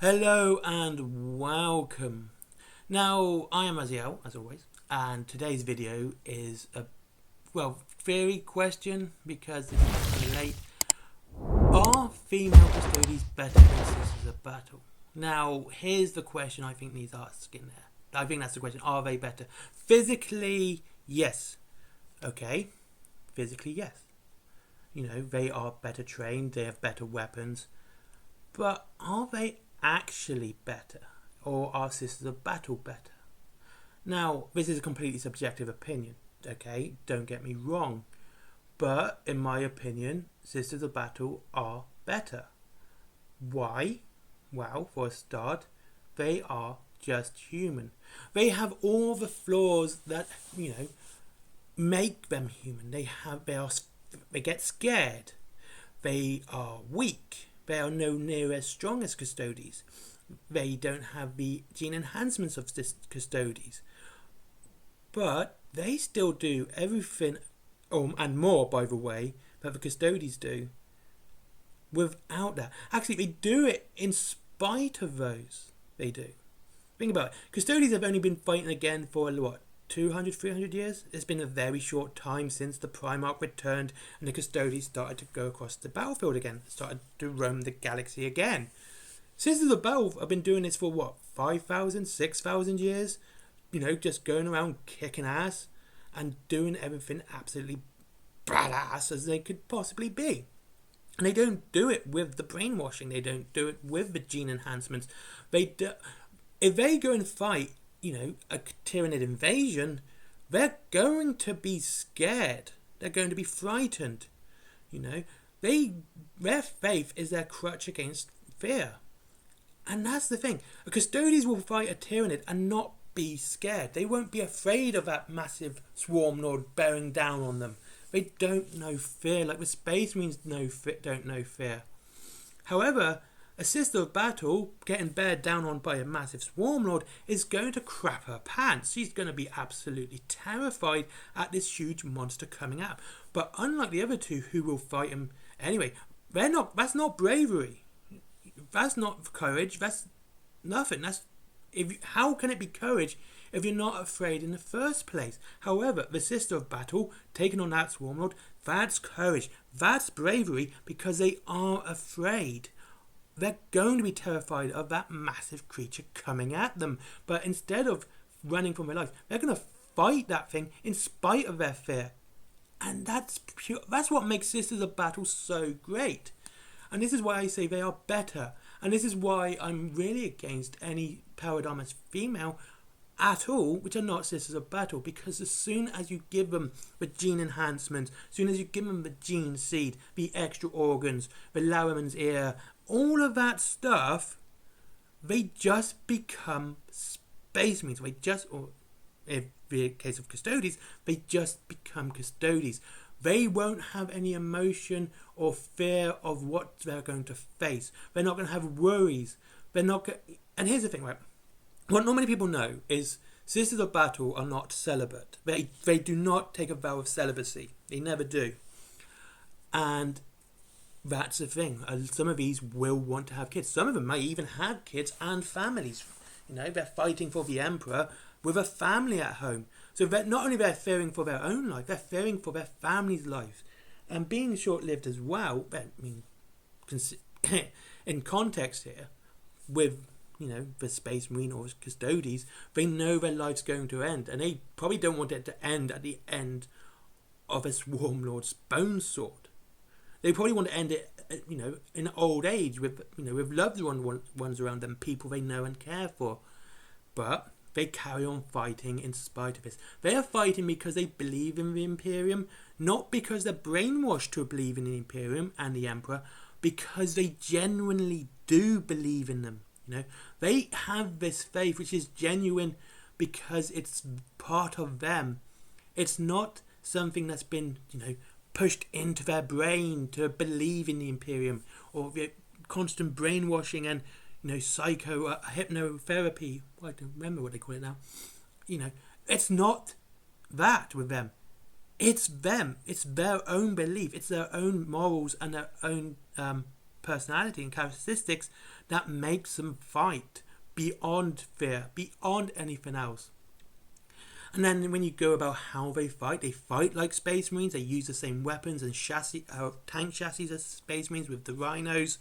Hello and welcome. Now, I am Aziel, as always, and today's video is a, theory question because it's kind of late. Are female custodies better than sisters of battle? Now, here's the question I think needs asking there. I think that's the question. Are they better? Physically, yes. Okay. Physically, yes. They are better trained, they have better weapons. But are they actually better? Or are sisters of battle better? Now, this is a completely subjective opinion, okay? Don't get me wrong. But, in my opinion, sisters of battle are better. Why? Well, for a start, they are just human. They have all the flaws that, make them human. They get scared. They are weak. They are no near as strong as custodes. They don't have the gene enhancements of custodes. But they still do everything, and more, by the way, that the custodes do. Without that. Actually, they do it in spite of those. They do. Think about it. Custodes have only been fighting again for, 200, 300 years? It's been a very short time since the Primarch returned and the custodes started to go across the battlefield again. Started to roam the galaxy again. Sisters of Battle have been doing this for 5,000, 6,000 years? Just going around kicking ass and doing everything absolutely badass as they could possibly be. And they don't do it with the brainwashing. They don't do it with the gene enhancements. If they go and fight, a Tyranid invasion, they're going to be scared. They're going to be frightened. Their faith is their crutch against fear. And that's the thing. A Custodes will fight a Tyranid and not be scared. They won't be afraid of that massive swarm lord bearing down on them. They don't know fear. Like the Space Marines don't know fear. However, a sister of battle getting bared down on by a massive swarm lord is going to crap her pants. She's going to be absolutely terrified at this huge monster coming out. But unlike the other two who will fight him anyway, that's not bravery. That's not courage. That's nothing. How can it be courage if you're not afraid in the first place? However, the sister of battle taking on that swarm lord, that's courage. That's bravery because they are afraid. They're going to be terrified of that massive creature coming at them. But instead of running for their life, they're going to fight that thing in spite of their fear. And that's what makes Sisters of Battle so great. And this is why I say they are better. And this is why I'm really against any paradigm as female at all, which are not Sisters of Battle. Because as soon as you give them the gene enhancements, as soon as you give them the gene seed, the extra organs, the Laraman's ear, all of that stuff, they just become Space Marines. Or in the case of Custodes, they just become Custodes. They won't have any emotion or fear of what they're going to face. They're not going to have worries. And here's the thing, right? What not many people know is Sisters of Battle are not celibate. They do not take a vow of celibacy. They never do. And that's the thing. Some of these will want to have kids. Some of them may even have kids and families. They're fighting for the Emperor with a family at home. So not only they're fearing for their own life, they're fearing for their family's life. And being short-lived as well, in context here, with, the Space Marine or Custodes, they know their life's going to end. And they probably don't want it to end at the end of a Swarm Lord's bone sword. They probably want to end it, in old age with loved ones around them, people they know and care for. But they carry on fighting in spite of this. They are fighting because they believe in the Imperium, not because they're brainwashed to believe in the Imperium and the Emperor, because they genuinely do believe in them. They have this faith which is genuine because it's part of them. It's not something that's been, pushed into their brain to believe in the Imperium, or the constant brainwashing and hypnotherapy. I don't remember what they call it now. It's not that with them. It's them. It's their own belief. It's their own morals and their own personality and characteristics that makes them fight beyond fear, beyond anything else. And then when you go about how they fight like Space Marines. They use the same weapons and tank chassis as Space Marines with the rhinos.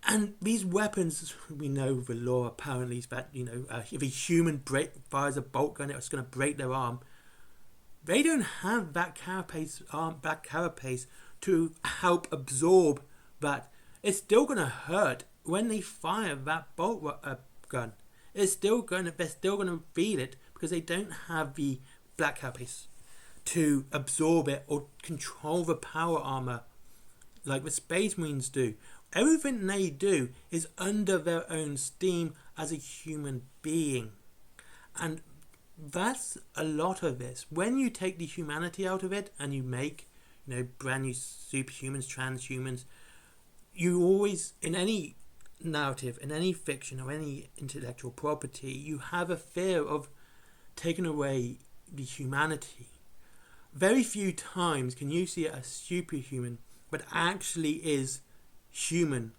And these weapons, we know the law apparently is that, if a human fires a bolt gun, it's going to break their arm. They don't have that black carapace to help absorb that. It's still going to hurt when they fire that bolt gun. They're still going to feel it because they don't have the black carapace to absorb it or control the power armor like the Space Marines do. Everything they do is under their own steam as a human being. And that's a lot of this. When you take the humanity out of it and you make, brand new superhumans, transhumans, you always, in any narrative, in any fiction or any intellectual property, you have a fear of taking away the humanity. Very few times can you see a superhuman but actually is human,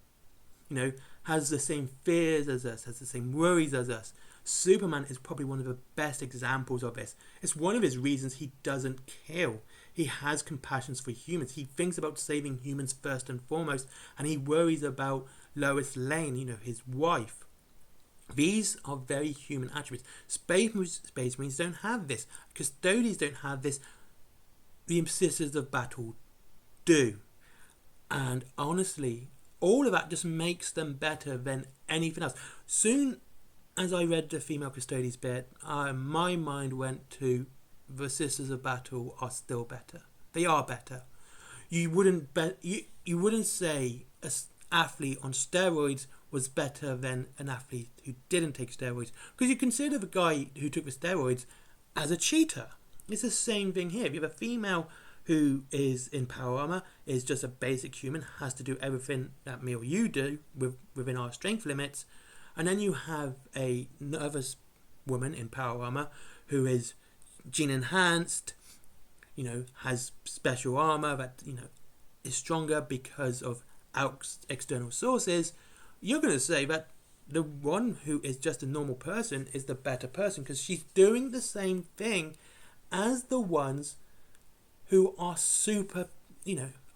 has the same fears as us, has the same worries as us. Superman is probably one of the best examples of this. It's one of his reasons he doesn't kill. He has compassions for humans. He thinks about saving humans first and foremost, and he worries about Lois Lane, his wife. These are very human attributes. Space Marines don't have this. Custodes don't have this. The Sisters of Battle do. And honestly, all of that just makes them better than anything else. Soon as I read the female Custodes bit, my mind went to the Sisters of Battle are still better. They are better. You wouldn't say an athlete on steroids was better than an athlete who didn't take steroids, because you consider the guy who took the steroids as a cheater. It's the same thing here. If you have a female who is in power armor, is just a basic human, has to do everything that me or you do within our strength limits, and then you have another woman in power armor who is gene enhanced, has special armor that is stronger because of external sources, you're going to say that the one who is just a normal person is the better person because she's doing the same thing as the ones who are super,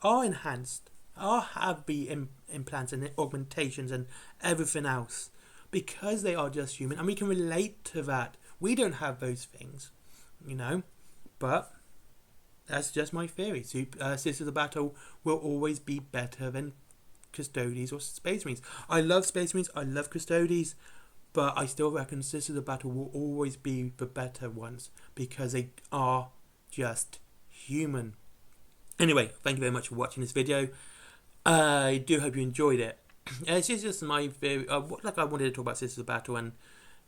are enhanced, have the implants and the augmentations and everything else, because they are just human, and we can relate to that. We don't have those things, but that's just my theory. Sisters of Battle will always be better than Custodes or Space Marines. I love Space Marines, I love Custodes, but I still reckon Sisters of Battle will always be the better ones because they are just human. Anyway, thank you very much for watching this video. I do hope you enjoyed it. It's just my theory. I wanted to talk about Sisters of Battle and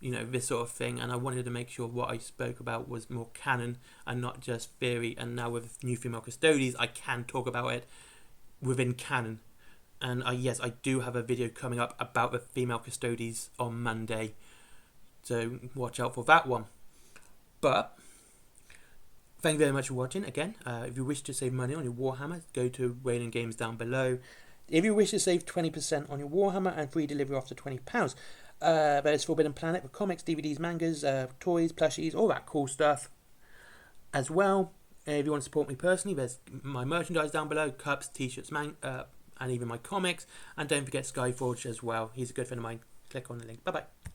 this sort of thing, and I wanted to make sure what I spoke about was more canon and not just theory. And now with new female Custodes, I can talk about it within canon. And yes, I do have a video coming up about the female Custodes on Monday, so watch out for that one. But thank you very much for watching. Again, if you wish to save money on your Warhammer, go to Wayland Games down below. If you wish to save 20% on your Warhammer and free delivery after £20, there's Forbidden Planet with comics, DVDs, mangas, toys, plushies, all that cool stuff as well. If you want to support me personally, there's my merchandise down below, cups, t-shirts, and even my comics. And don't forget Skyforge as well. He's a good friend of mine. Click on the link. Bye-bye.